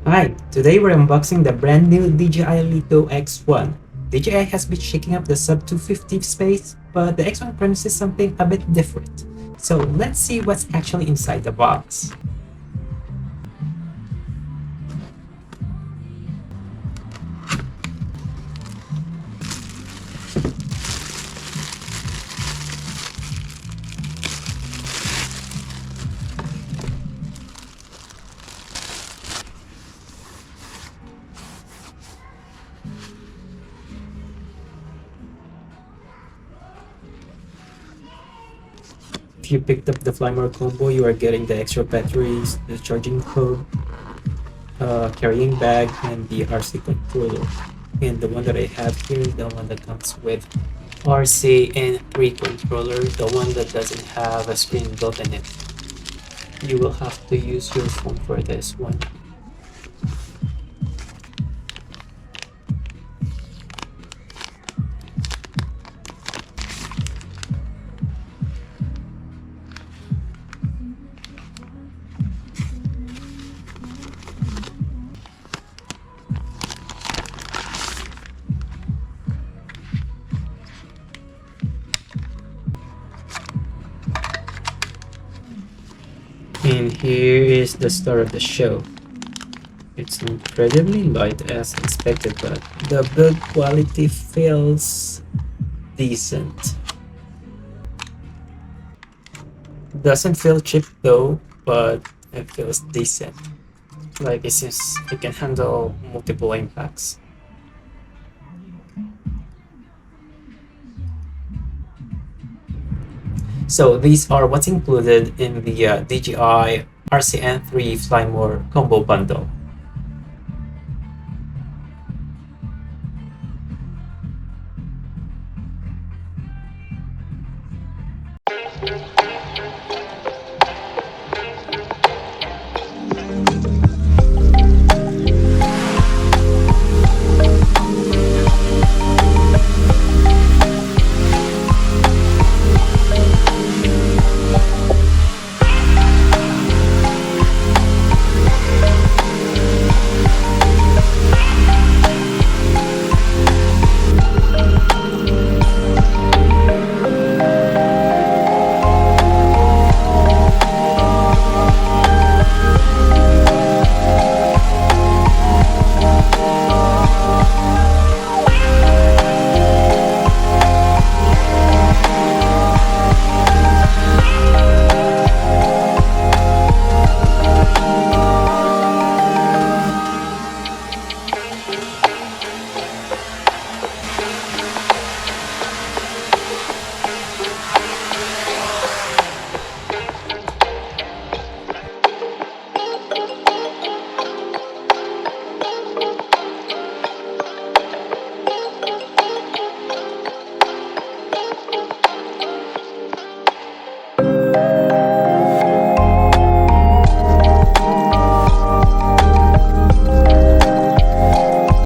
Hi, today we're unboxing the brand new DJI Lito X1. DJI has been shaking up the sub 250 space, but the X1 promises something a bit different. So let's see what's actually inside the box. If you picked up the Flymore combo, you are getting the extra batteries, the charging code, carrying bag, and the RC controller. And the one that I have here, the one that comes with RC-N3 controller, the one that doesn't have a screen built in it. You will have to use your phone for this one. And here is the star of the show. It's incredibly light as expected, but the build quality feels decent. Doesn't feel cheap though, but it feels decent. Like it seems it can handle multiple impacts. So these are what's included in the DJI RC-N3 Flymore combo bundle.